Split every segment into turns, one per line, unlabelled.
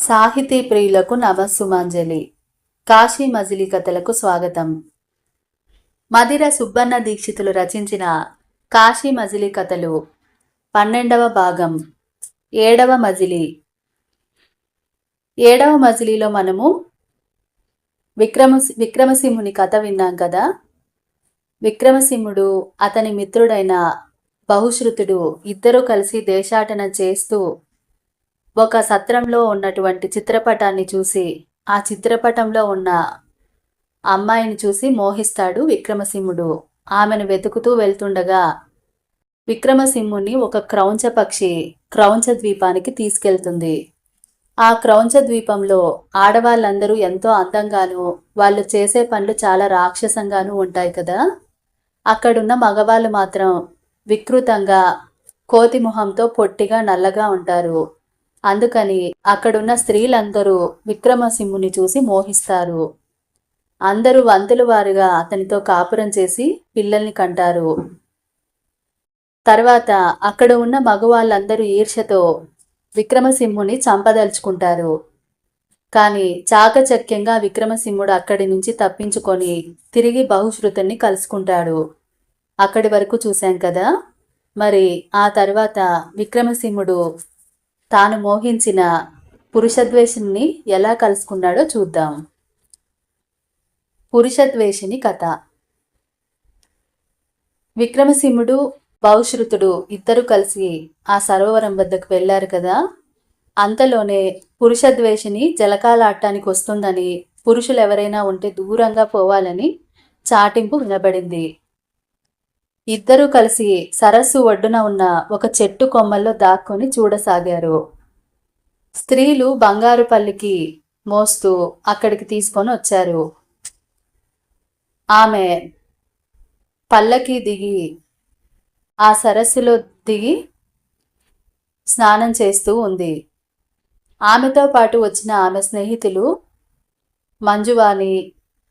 సాహితీ ప్రియులకు నమస్సుమాంజలి. కాశీ మజిలీ కథలకు స్వాగతం. మదిర సుబ్బన్న దీక్షితులు రచించిన కాశీ మజిలీ కథలు 12వ భాగం 7వ మజిలీ. 7వ మజిలీలో మనము విక్రమసింహుని కథ విన్నాం కదా. విక్రమసింహుడు అతని మిత్రుడైన బహుశ్రుతుడు ఇద్దరూ కలిసి దేశాటన చేస్తూ ఒక సత్రంలో ఉన్నటువంటి చిత్రపటాన్ని చూసి ఆ చిత్రపటంలో ఉన్న అమ్మాయిని చూసి మోహిస్తాడు విక్రమసింహుడు. ఆమెను వెతుకుతూ వెళ్తుండగా విక్రమసింహుని ఒక క్రౌంచ పక్షి క్రౌంచ ద్వీపానికి తీసుకెళ్తుంది. ఆ క్రౌంచ ద్వీపంలో ఆడవాళ్ళందరూ ఎంతో అందంగాను, వాళ్ళు చేసే పనులు చాలా రాక్షసంగాను ఉంటాయి కదా. అక్కడున్న మగవాళ్ళు మాత్రం వికృతంగా కోతి మొహంతో పొట్టిగా నల్లగా ఉంటారు. అందుకని అక్కడున్న స్త్రీలందరూ విక్రమసింహుని చూసి మోహిస్తారు. అందరూ వంతులు వారుగా అతనితో కాపురం చేసి పిల్లల్ని కంటారు. తర్వాత అక్కడ ఉన్న మగవాళ్ళందరూ ఈర్ష్యతో విక్రమసింహుని చంపదలుచుకుంటారు. కానీ చాకచక్యంగా విక్రమసింహుడు అక్కడి నుంచి తప్పించుకొని తిరిగి బహుశ్రుతుని కలుసుకుంటాడు. అక్కడి వరకు చూశాం కదా. మరి ఆ తర్వాత విక్రమసింహుడు తాను మోహించిన పురుషద్వేషిని ఎలా కలుసుకున్నాడో చూద్దాం. పురుషద్వేషిని కథ. విక్రమసింహుడు బహుశ్రుతుడు ఇద్దరు కలిసి ఆ సరోవరం వద్దకు వెళ్ళారు కదా. అంతలోనే పురుషద్వేషిని జలకాలాడటానికి వస్తుందని, పురుషులు ఎవరైనా ఉంటే దూరంగా పోవాలని చాటింపు వినబడింది. ఇద్దరూ కలిసి సరస్సు ఒడ్డున ఉన్న ఒక చెట్టు కొమ్మల్లో దాక్కొని చూడసాగారు. స్త్రీలు బంగారు పల్లికి మోస్తూ అక్కడికి తీసుకొని వచ్చారు. ఆమె పల్లకి దిగి ఆ సరస్సులో దిగి స్నానం చేస్తూ ఉంది. ఆమెతో పాటు వచ్చిన ఆమె స్నేహితులు మంజువాణి,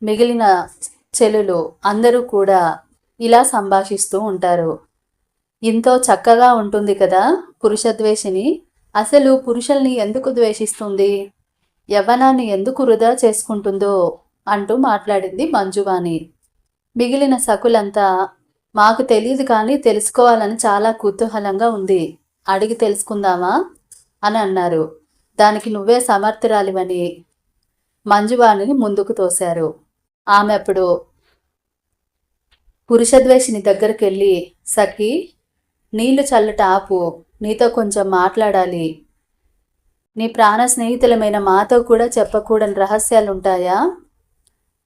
మిగిలిన చెలులు అందరూ కూడా ఇలా సంభాషిస్తూ ఉంటారు. ఎంతో చక్కగా ఉంటుంది కదా పురుషద్వేషిని. అసలు పురుషుల్ని ఎందుకు ద్వేషిస్తుంది, యవ్వనాన్ని ఎందుకు వృధా చేసుకుంటుందో అంటూ మాట్లాడింది మంజువాణి. మిగిలిన సకులంతా మాకు తెలియదు కానీ తెలుసుకోవాలని చాలా కుతూహలంగా ఉంది, అడిగి తెలుసుకుందామా అని అన్నారు. దానికి నువ్వే సమర్థురాలివని మంజువాణిని ముందుకు తోశారు. ఆమె అప్పుడు పురుషద్వేషిని దగ్గరికి వెళ్ళి, సఖి నీళ్లు చల్లట ఆపు, నీతో కొంచెం మాట్లాడాలి. నీ ప్రాణ స్నేహితులమైన మాతో కూడా చెప్పకూడని రహస్యాలుంటాయా?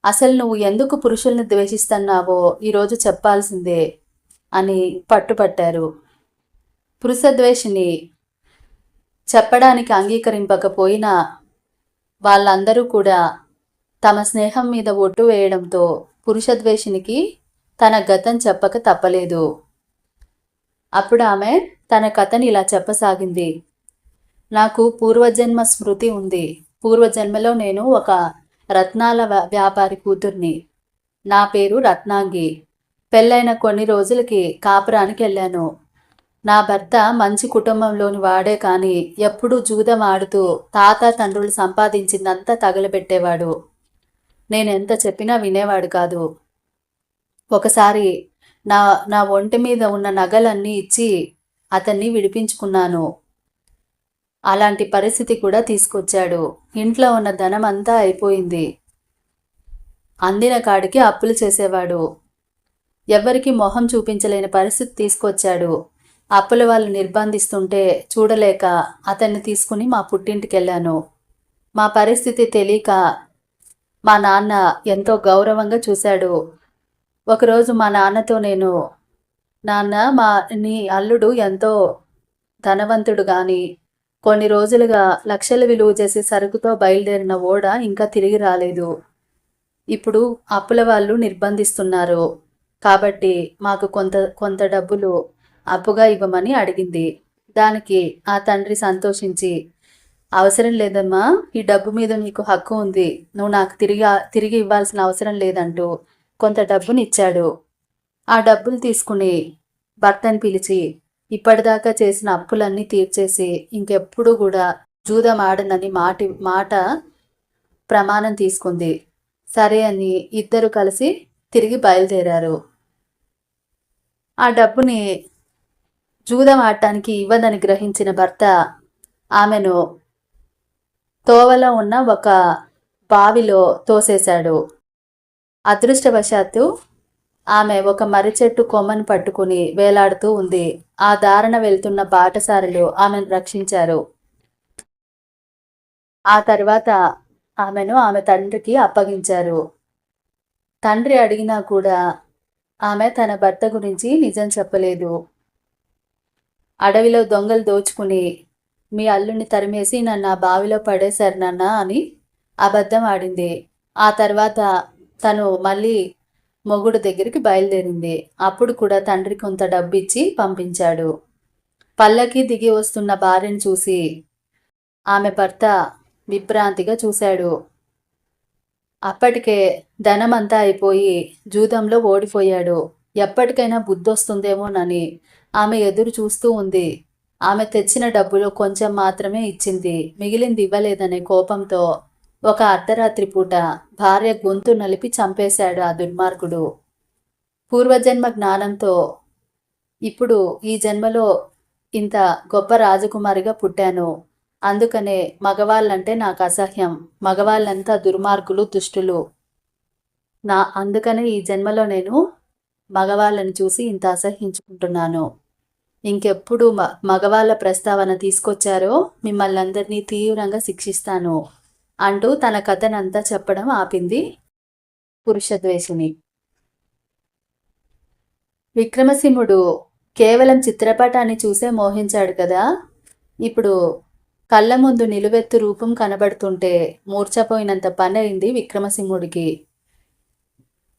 అసలు నువ్వు ఎందుకు పురుషుల్ని ద్వేషిస్తున్నావో ఈరోజు చెప్పాల్సిందే అని పట్టుపట్టారు. పురుషద్వేషిని చెప్పడానికి అంగీకరింపకపోయినా వాళ్ళందరూ కూడా తమ స్నేహం మీద ఒట్టు వేయడంతో పురుషద్వేషినికి తన గతం చెప్పక తప్పలేదు. అప్పుడు ఆమె తన కథని ఇలా చెప్పసాగింది. నాకు పూర్వజన్మ స్మృతి ఉంది. పూర్వజన్మలో నేను ఒక రత్నాల వ్యాపారి కూతుర్ని. నా పేరు రత్నాంగి. పెళ్ళైన కొన్ని రోజులకి కాపురానికి వెళ్ళాను. నా భర్త మంచి కుటుంబంలోని వాడే కానీ ఎప్పుడూ జూదం ఆడుతూ తాత తండ్రులు సంపాదించిందంతా తగలబెట్టేవాడు. నేనెంత చెప్పినా వినేవాడు కాదు. ఒకసారి నా ఒంటి మీద ఉన్న నగలన్నీ ఇచ్చి అతన్ని విడిపించుకున్నాను. అలాంటి పరిస్థితి కూడా తీసుకొచ్చాడు. ఇంట్లో ఉన్న ధనం అంతా అయిపోయింది. అందిన కాడికి అప్పులు చేసేవాడు. ఎవ్వరికి మొహం చూపించలేని పరిస్థితి తీసుకొచ్చాడు. అప్పుల వాళ్ళు నిర్బంధిస్తుంటే చూడలేక అతన్ని తీసుకుని మా పుట్టింటికి వెళ్ళాను. మా పరిస్థితి తెలియక మా నాన్న ఎంతో గౌరవంగా చూశాడు. ఒకరోజు మా నాన్నతో నేను, నాన్న నీ అల్లుడు ఎంతో ధనవంతుడు కానీ కొన్ని రోజులుగా లక్షలు విలువ చేసి సరుకుతో బయలుదేరిన ఓడ ఇంకా తిరిగి రాలేదు. ఇప్పుడు అప్పుల వాళ్ళు నిర్బంధిస్తున్నారు కాబట్టి మాకు కొంత డబ్బులు అప్పుగా ఇవ్వమని అడిగింది. దానికి ఆ తండ్రి సంతోషించి, అవసరం లేదమ్మా, ఈ డబ్బు మీద నీకు హక్కు ఉంది, నువ్వు నాకు తిరిగి ఇవ్వాల్సిన అవసరం లేదంటూ కొంత డబ్బునిచ్చాడు. ఆ డబ్బులు తీసుకుని భర్తని పిలిచి ఇప్పటిదాకా చేసిన అప్పులన్నీ తీర్చేసి ఇంకెప్పుడు కూడా జూదం ఆడనని మాట ప్రమాణం తీసుకుంది. సరే అని ఇద్దరు కలిసి తిరిగి బయలుదేరారు. ఆ డబ్బుని జూదం ఆడటానికి ఇవ్వదని గ్రహించిన భర్త ఆమెను తోవలో ఉన్న ఒక బావిలో తోసేశాడు. అదృష్టవశాత్తు ఆమె ఒక మర్రి చెట్టు కొమ్మను పట్టుకుని వేలాడుతూ ఉంది. ఆ దారిన వెళ్తున్న బాటసారులు ఆమెను రక్షించారు. ఆ తర్వాత ఆమెను ఆమె తండ్రికి అప్పగించారు. తండ్రి అడిగినా కూడా ఆమె తన భర్త గురించి నిజం చెప్పలేదు. అడవిలో దొంగలు దోచుకుని మీ అల్లుని తరిమేసి నన్ను ఆ బావిలో పడేశారు నాన్న అని అబద్ధం ఆడింది. ఆ తర్వాత తను మళ్ళీ మొగుడు దగ్గరికి బయలుదేరింది. అప్పుడు కూడా తండ్రి కొంత డబ్బు ఇచ్చి పంపించాడు. పల్లకి దిగి వస్తున్న భార్యను చూసి ఆమె భర్త విభ్రాంతిగా చూశాడు. అప్పటికే ధనమంతా అయిపోయి జూదంలో ఓడిపోయాడు. ఎప్పటికైనా బుద్ధొస్తుందేమోనని ఆమె ఎదురు చూస్తూ ఉంది. ఆమె తెచ్చిన డబ్బులో కొంచెం మాత్రమే ఇచ్చింది. మిగిలింది ఇవ్వలేదనే కోపంతో ఒక అర్ధరాత్రి పూట భార్య గొంతు నలిపి చంపేశాడు ఆ దుర్మార్గుడు. పూర్వజన్మ జ్ఞానంతో ఇప్పుడు ఈ జన్మలో ఇంత గొప్ప రాజకుమారిగా పుట్టాను. అందుకనే మగవాళ్ళంటే నాకు అసహ్యం. మగవాళ్ళంతా దుర్మార్గులు, దుష్టులు. అందుకనే ఈ జన్మలో నేను మగవాళ్ళని చూసి ఇంత అసహ్యించుకుంటున్నాను. ఇంకెప్పుడు మగవాళ్ళ ప్రస్తావన తీసుకొచ్చారో మిమ్మల్ని అందరినీ తీవ్రంగా శిక్షిస్తాను అంటూ తన కథనంతా చెప్పడం ఆపింది పురుషద్వేషిని. విక్రమసింహుడు కేవలం చిత్రపటాన్ని చూసే మోహించాడు కదా. ఇప్పుడు కళ్ళ ముందు నిలువెత్తు రూపం కనబడుతుంటే మూర్ఛపోయినంత పని అయింది విక్రమసింహుడికి.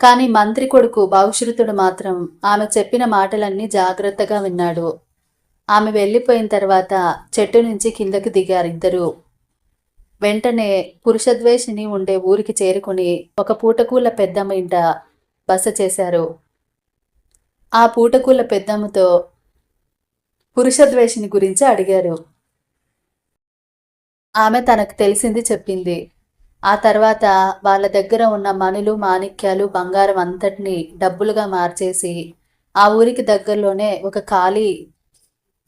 కానీ మంత్రి కొడుకు బహుశ్రుతుడు మాత్రం ఆమె చెప్పిన మాటలన్నీ జాగ్రత్తగా విన్నాడు. ఆమె వెళ్ళిపోయిన తర్వాత చెట్టు నుంచి కిందకి దిగారు ఇద్దరు. వెంటనే పురుషద్వేషిని ఉండే ఊరికి చేరుకుని ఒక పూటకూళ్ళ పెద్దమ్మ ఇంట బస చేశారు. ఆ పూటకూళ్ళ పెద్దమ్మతో పురుషద్వేషిని గురించి అడిగారు. ఆమె తనకు తెలిసింది చెప్పింది. ఆ తర్వాత వాళ్ళ దగ్గర ఉన్న మణులు, మాణిక్యాలు, బంగారం అంతటినీ డబ్బులుగా మార్చేసి ఆ ఊరికి దగ్గరలోనే ఒక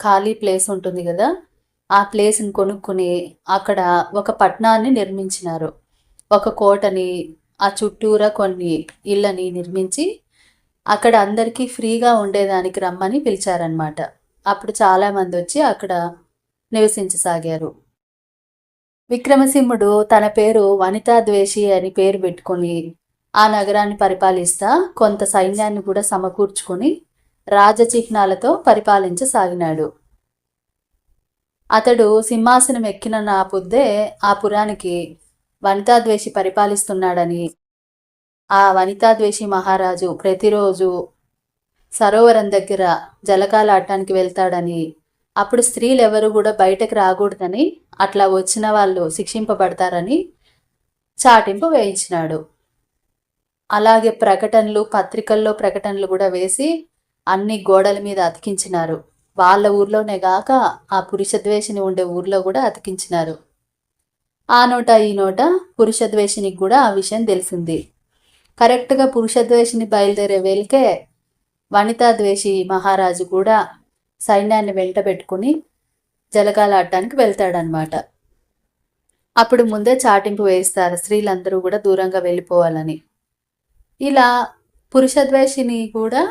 ఖాళీ ప్లేస్ ఉంటుంది కదా, ఆ ప్లేస్ని కొనుక్కుని అక్కడ ఒక పట్టణాన్ని నిర్మించినారు. ఒక కోటని, ఆ చుట్టూరా కొన్ని ఇళ్ళని నిర్మించి అక్కడ అందరికీ ఫ్రీగా ఉండేదానికి రమ్మని పిలిచారనమాట. అప్పుడు చాలామంది వచ్చి అక్కడ నివసించసాగారు. విక్రమసింహుడు తన పేరు వనితాద్వేషి అని పేరు పెట్టుకొని ఆ నగరాన్ని పరిపాలిస్తా కొంత సైన్యాన్ని కూడా సమకూర్చుకొని రాజచిహ్నాలతో పరిపాలించసాగినాడు. అతడు సింహాసనం ఎక్కిన నా పొద్దే ఆ పురానికి వనితాద్వేషి పరిపాలిస్తున్నాడని, ఆ వనితాద్వేషి మహారాజు ప్రతిరోజు సరోవరం దగ్గర జలకాలాడటానికి వెళ్తాడని, అప్పుడు స్త్రీలు ఎవరు కూడా బయటకు రాకూడదని, అట్లా వచ్చిన వాళ్ళు శిక్షింపబడతారని చాటింపు వేయించినాడు. అలాగే పత్రికల్లో ప్రకటనలు కూడా వేసి అన్ని గోడల మీద అతికించినారు. వాళ్ళ ఊర్లోనే గాక ఆ పురుషద్వేషిని ఉండే ఊర్లో కూడా అతికించినారు. ఆ నోట ఈ నోట పురుషద్వేషినికి కూడా ఆ విషయం తెలిసింది. కరెక్ట్గా పురుషద్వేషిని బయలుదేరే వేళకే వనితాద్వేషి మహారాజు కూడా సైన్యాన్ని వెంట పెట్టుకుని జలకాలాడటానికి వెళ్తాడనమాట. అప్పుడు ముందే చాటింపు వేయిస్తారు స్త్రీలందరూ కూడా దూరంగా వెళ్ళిపోవాలని. ఇలా పురుషద్వేషిని కూడా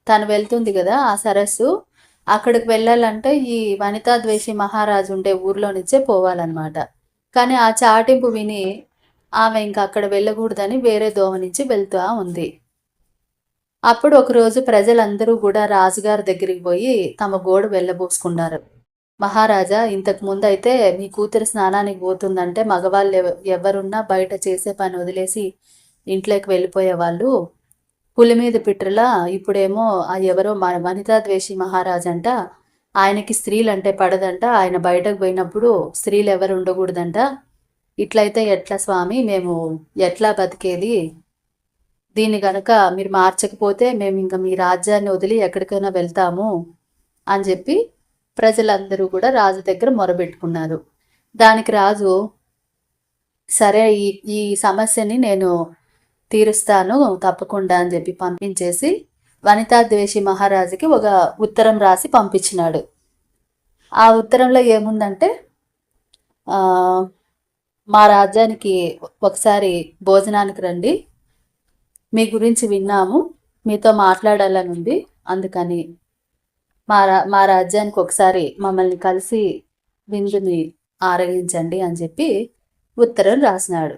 తను వెళ్తుంది కదా ఆ సరస్సు, అక్కడికి వెళ్ళాలంటే ఈ వనితాద్వేషి మహారాజు ఉండే ఊర్లో నుంచే పోవాలన్నమాట. కానీ ఆ చాటింపు విని ఆమె ఇంకా అక్కడ వెళ్ళకూడదని వేరే దోవ నుంచి వెళ్తూ ఉంది. అప్పుడు ఒకరోజు ప్రజలందరూ కూడా రాజుగారి దగ్గరికి పోయి తమ గోడు వెళ్ళబోసుకున్నారు. మహారాజా, ఇంతకు ముందు అయితే మీ కూతురు స్నానానికి పోతుందంటే మగవాళ్ళు ఎవరున్నా బయట చేసే పని వదిలేసి ఇంట్లోకి వెళ్ళిపోయేవాళ్ళు. పులి మీద పిట్రలా ఇప్పుడేమో ఎవరో వనితాద్వేషి మహారాజు అంట, ఆయనకి స్త్రీలంటే పడదంట, ఆయన బయటకు పోయినప్పుడు స్త్రీలు ఎవరు ఉండకూడదంట. ఇట్లయితే ఎట్లా స్వామి, మేము ఎట్లా బతికేది? దీన్ని గనక మీరు మార్చకపోతే మేము ఇంకా మీ రాజ్యాన్ని వదిలి ఎక్కడికైనా వెళ్తాము అని చెప్పి ప్రజలందరూ కూడా రాజు దగ్గర మొరబెట్టుకున్నారు. దానికి రాజు, సరే ఈ ఈ సమస్యని నేను తీరుస్తాను తప్పకుండా అని చెప్పి పంపించేసి వనితాద్వేషి మహారాజుకి ఒక ఉత్తరం రాసి పంపించినాడు. ఆ ఉత్తరంలో ఏముందంటే, మా రాజ్యానికి ఒకసారి భోజనానికి రండి, మీ గురించి విన్నాము, మీతో మాట్లాడాలని ఉంది, అందుకని మా రాజ్యానికి ఒకసారి మమ్మల్ని కలిసి విందుని ఆరగించండి అని చెప్పి ఉత్తరం రాసినాడు.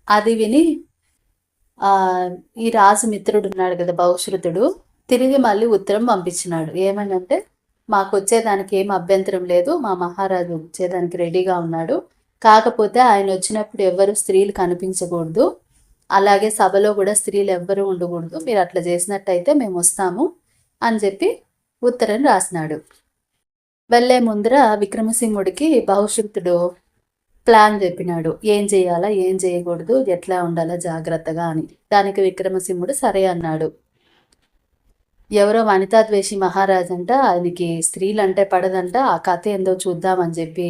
అది విని ఈ రాజు మిత్రుడు ఉన్నాడు కదా బహుశ్రుతుడు, తిరిగి మళ్ళీ ఉత్తరం పంపించినాడు. ఏమనంటే, మాకు వచ్చేదానికి ఏం అభ్యంతరం లేదు, మా మహారాజు వచ్చేదానికి రెడీగా ఉన్నాడు, కాకపోతే ఆయన వచ్చినప్పుడు ఎవ్వరు స్త్రీలు కనిపించకూడదు, అలాగే సభలో కూడా స్త్రీలు ఎవ్వరూ ఉండకూడదు, మీరు అట్లా చేసినట్టయితే మేము వస్తాము అని చెప్పి ఉత్తరం రాసినాడు. వెళ్ళే ముందర విక్రమసింహుడికి బహుశ్రుతుడు ప్లాన్ చెప్పినాడు, ఏం చేయాలా ఏం చేయకూడదు, ఎట్లా ఉండాలా జాగ్రత్తగా అని. దానికి విక్రమసింహుడు సరే అన్నాడు. ఎవరో వనితాద్వేషి మహారాజు అంట, ఆయనకి స్త్రీలంటే పడదంట, ఆ కథ ఏందో చూద్దామని చెప్పి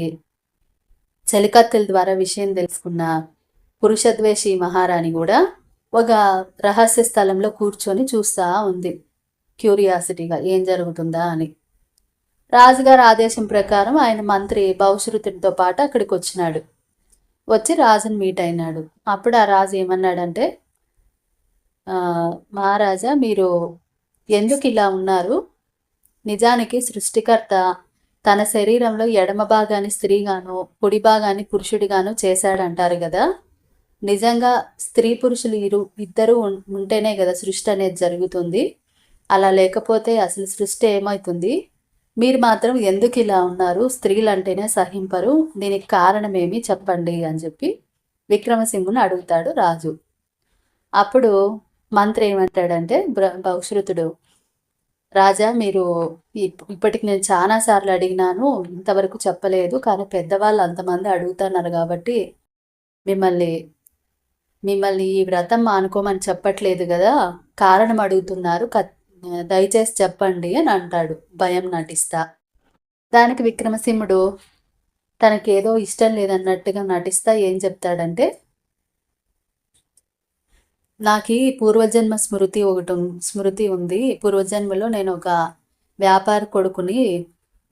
చలికత్తెల ద్వారా విషయం తెలుసుకున్న పురుషద్వేషి మహారాణి కూడా ఒక రహస్య స్థలంలో కూర్చొని చూస్తూ ఉంది, క్యూరియాసిటీగా ఏం జరుగుతుందా అని. రాజుగారి ఆదేశం ప్రకారం ఆయన మంత్రి బహుశ్రుతుడితో పాటు అక్కడికి వచ్చినాడు. వచ్చి రాజుని మీట్ అయినాడు. అప్పుడు ఆ రాజు ఏమన్నాడంటే, మహారాజా మీరు ఎందుకు ఇలా ఉన్నారు? నిజానికి సృష్టికర్త తన శరీరంలో ఎడమ భాగాన్ని స్త్రీగాను కుడి భాగాన్ని పురుషుడిగాను చేశాడంటారు కదా, నిజంగా స్త్రీ పురుషులు ఇద్దరు ఉంటేనే కదా సృష్టి అనేది జరుగుతుంది, అలా లేకపోతే అసలు సృష్టి ఏమవుతుంది? మీరు మాత్రం ఎందుకు ఇలా ఉన్నారు? స్త్రీలు అంటేనే సహింపరు, దీనికి కారణమేమి చెప్పండి అని చెప్పి విక్రమసింహుని అడుగుతాడు రాజు. అప్పుడు మంత్రి ఏమంటాడంటే, బహుశ్రుతుడు, రాజా మీరు ఇప్పటికి నేను చాలాసార్లు అడిగినాను, ఇంతవరకు చెప్పలేదు, కానీ పెద్దవాళ్ళు అంతమంది అడుగుతున్నారు కాబట్టి మిమ్మల్ని ఈ వ్రతం మానుకోమని చెప్పట్లేదు కదా, కారణం అడుగుతున్నారు, దయచేసి చెప్పండి అని అంటాడు భయం నటిస్తా. దానికి విక్రమసింహుడు తనకేదో ఇష్టం లేదన్నట్టుగా నటిస్తా ఏం చెప్తాడంటే, నాకు పూర్వజన్మ స్మృతి ఉంది, పూర్వజన్మలో నేను ఒక వ్యాపార కొడుకుని,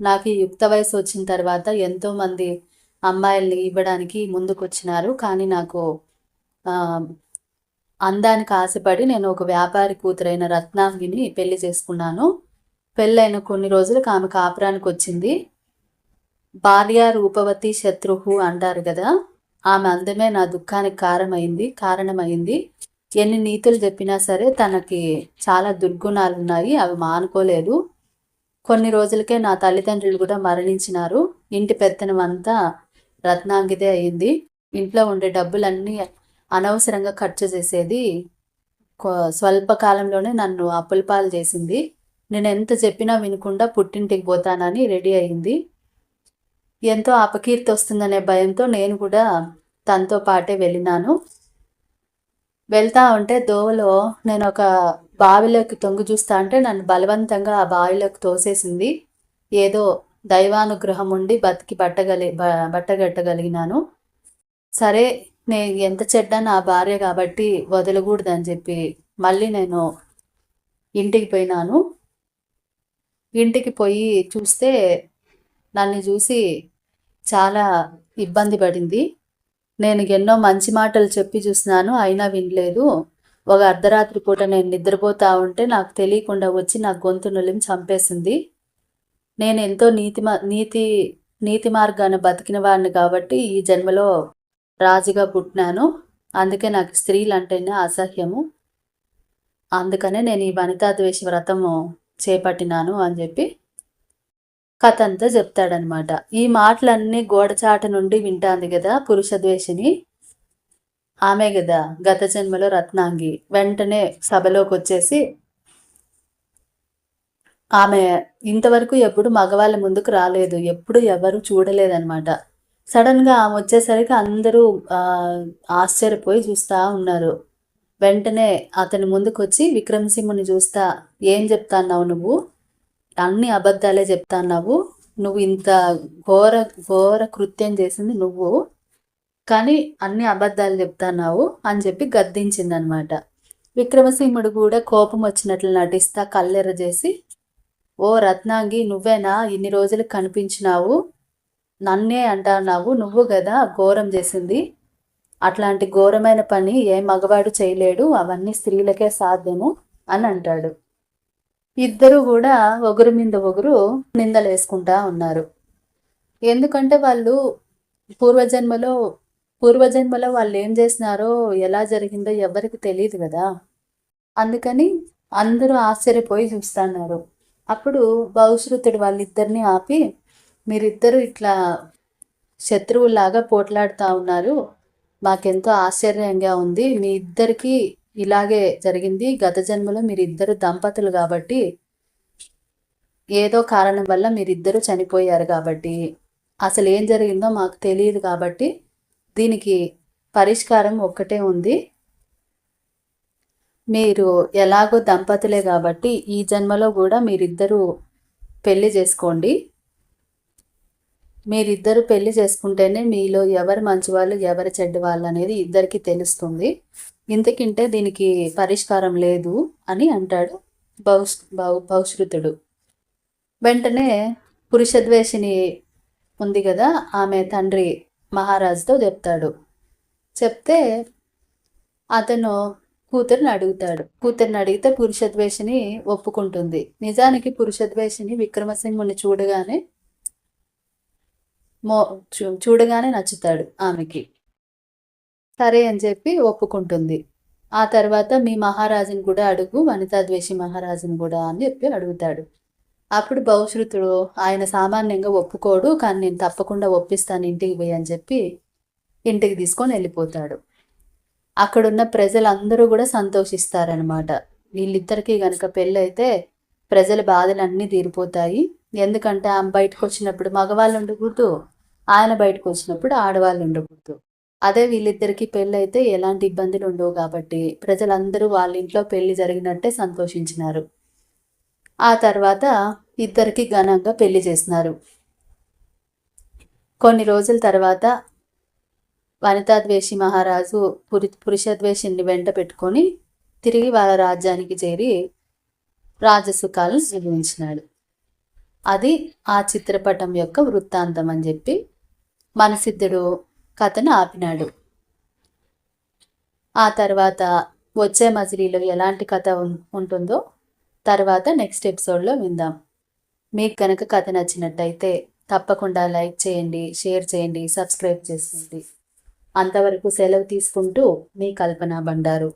నాకు యుక్త వయసు వచ్చిన తర్వాత ఎంతోమంది అమ్మాయిల్ని ఇవ్వడానికి ముందుకు వచ్చినారు, కానీ నాకు అందానికి ఆశపడి నేను ఒక వ్యాపారి కూతురైన రత్నాంగిని పెళ్లి చేసుకున్నాను. పెళ్ళైన కొన్ని రోజులకు ఆమె కాపురానికి వచ్చింది. భార్య రూపవతి శత్రుహు అంటారు కదా, ఆమె అందమే నా దుఃఖానికి కారణమైంది. ఎన్ని నీతులు చెప్పినా సరే తనకి చాలా దుర్గుణాలు ఉన్నాయి, అవి మానుకోలేదు. కొన్ని రోజులకే నా తల్లిదండ్రులు కూడా మరణించినారు. ఇంటి పెత్తనం అంతా రత్నాంగిదే అయింది. ఇంట్లో ఉండే డబ్బులన్నీ అనవసరంగా ఖర్చు చేసేది. స్వల్ప కాలంలోనే నన్ను అప్పులపాలు చేసింది. నేను ఎంత చెప్పినా వినకుండా పుట్టింటికి పోతానని రెడీ అయింది. ఎంతో అపకీర్తి వస్తుందనే భయంతో నేను కూడా తనతో పాటే వెళ్ళినాను. వెళ్తా ఉంటే దోవలో నేను ఒక బావిలోకి తొంగి చూస్తా అంటే నన్ను బలవంతంగా ఆ బావిలోకి తోసేసింది. ఏదో దైవానుగ్రహం ఉండి బతికి బట్టగట్టగలిగినాను. సరే, నేను ఎంత చెడ్డా నా భార్య కాబట్టి వదలకూడదని చెప్పి మళ్ళీ నేను ఇంటికి పోయినాను. ఇంటికి పోయి చూస్తే నన్ను చూసి చాలా ఇబ్బంది పడింది. నేను ఎన్నో మంచి మాటలు చెప్పి చూసినాను, అయినా వినలేదు. ఒక అర్ధరాత్రి పూట నేను నిద్రపోతా ఉంటే నాకు తెలియకుండా వచ్చి నా గొంతు నులిమి చంపేసింది. నేను ఎంతో నీతి మార్గాన బతికిన వాడిని కాబట్టి ఈ జన్మలో రాజుగా పుట్టినాను. అందుకే నాకు స్త్రీలు అంటేనే అసహ్యము. అందుకనే నేను ఈ వనితాద్వేష వ్రతము చేపట్టినాను అని చెప్పి కథ అంతా చెప్తాడనమాట. ఈ మాటలన్నీ గోడచాట నుండి వింటాంది కదా పురుషద్వేషిని, ఆమె కదా గత జన్మలో రత్నాంగి. వెంటనే సభలోకి వచ్చేసి, ఆమె ఇంతవరకు ఎప్పుడు మగవాళ్ళ ముందుకు రాలేదు, ఎప్పుడు ఎవరు చూడలేదన్నమాట. సడన్గా ఆమె వచ్చేసరికి అందరూ ఆశ్చర్యపోయి చూస్తూ ఉన్నారు. వెంటనే అతని ముందుకు వచ్చి విక్రమసింహుని చూస్తా, ఏం చెప్తాన్నావు నువ్వు? అన్ని అబద్ధాలే చెప్తాన్నావు, నువ్వు ఇంత ఘోర ఘోర కృత్యం చేసింది నువ్వు, కానీ అన్ని అబద్ధాలు చెప్తున్నావు అని చెప్పి గద్దించిందనమాట. విక్రమసింహుడు కూడా కోపం వచ్చినట్లు నటిస్తా కళ్ళెర్ర చేసి, ఓ రత్నాంగి, నువ్వేనా ఇన్ని రోజులు కనిపించినావు, నన్నే అంటున్నావు, నువ్వు కదా ఘోరం చేసింది, అట్లాంటి ఘోరమైన పని ఏ మగవాడు చేయలేడు, అవన్నీ స్త్రీలకే సాధ్యము అని అంటాడు. ఇద్దరు కూడా ఒకరి మీద ఒకరు నిందలేసుకుంటా ఉన్నారు. ఎందుకంటే వాళ్ళు పూర్వజన్మలో వాళ్ళు ఏం చేసినారో ఎలా జరిగిందో ఎవరికి తెలియదు కదా. అందుకని అందరూ ఆశ్చర్యపోయి చూస్తున్నారు. అప్పుడు బహుశ్రుతుడు వాళ్ళిద్దరిని ఆపి, మీరిద్దరూ ఇట్లా శత్రువులాగా పోట్లాడుతూ ఉన్నారు, మాకెంతో ఆశ్చర్యంగా ఉంది. మీ ఇద్దరికి ఇలాగే జరిగింది. గత జన్మలో మీరిద్దరు దంపతులు కాబట్టి, ఏదో కారణం వల్ల మీరిద్దరూ చనిపోయారు కాబట్టి, అసలు ఏం జరిగిందో మాకు తెలియదు కాబట్టి దీనికి పరిష్కారం ఒక్కటే ఉంది. మీరు ఎలాగో దంపతులే కాబట్టి ఈ జన్మలో కూడా మీరిద్దరూ పెళ్లి చేసుకోండి. మీరిద్దరు పెళ్లి చేసుకుంటేనే మీలో ఎవరు మంచివాళ్ళు ఎవరు చెడ్డవాళ్ళు అనేది ఇద్దరికి తెలుస్తుంది. ఇంతకింటే దీనికి పరిష్కారం లేదు అని అంటాడు బహుశ్రుతుడు. వెంటనే పురుషద్వేషిని ఉంది కదా, ఆమె తండ్రి మహారాజుతో చెప్తే అతను కూతురిని అడిగితే పురుషద్వేషిని ఒప్పుకుంటుంది. నిజానికి పురుషద్వేషిని విక్రమసింహుని చూడగానే నచ్చుతాడు ఆమెకి. సరే అని చెప్పి ఒప్పుకుంటుంది. ఆ తర్వాత మీ మహారాజుని కూడా అడుగు, వనితాద్వేషి మహారాజుని కూడా అని చెప్పి అడుగుతాడు. అప్పుడు బహుశ్రుతుడు ఆయన సామాన్యంగా ఒప్పుకోడు, కానీ నేను తప్పకుండా ఒప్పిస్తాను ఇంటికి పోయి అని చెప్పి ఇంటికి తీసుకొని వెళ్ళిపోతాడు. అక్కడున్న ప్రజలందరూ కూడా సంతోషిస్తారనమాట. వీళ్ళిద్దరికీ గనక పెళ్ళైతే ప్రజల బాధలన్నీ తీరిపోతాయి. ఎందుకంటే ఆమె బయటకు వచ్చినప్పుడు మగవాళ్ళు ఉండకూడదు, ఆయన బయటకు వచ్చినప్పుడు ఆడవాళ్ళు ఉండకూడదు. అదే వీళ్ళిద్దరికీ పెళ్ళైతే ఎలాంటి ఇబ్బందులు ఉండవు కాబట్టి ప్రజలందరూ వాళ్ళ ఇంట్లో పెళ్లి జరిగినట్టే సంతోషించినారు. ఆ తర్వాత ఇద్దరికి ఘనంగా పెళ్లి చేసినారు. కొన్ని రోజుల తర్వాత వనితాద్వేషి మహారాజు పురుషద్వేషిని వెంట పెట్టుకొని తిరిగి వాళ్ళ రాజ్యానికి చేరి రాజసుఖాలను అనుభవించినాడు. అది ఆ చిత్రపటం యొక్క వృత్తాంతం అని చెప్పి మనసిద్ధుడు కథను ఆపినాడు. ఆ తర్వాత వచ్చే మజిలీలో ఎలాంటి కథ ఉంటుందో తర్వాత నెక్స్ట్ ఎపిసోడ్లో విందాం. మీకు కనుక కథ నచ్చినట్టయితే తప్పకుండా లైక్ చేయండి, షేర్ చేయండి, సబ్స్క్రైబ్ చేసుకోండి. అంతవరకు సెలవు తీసుకుంటూ మీ కల్పన బండారు.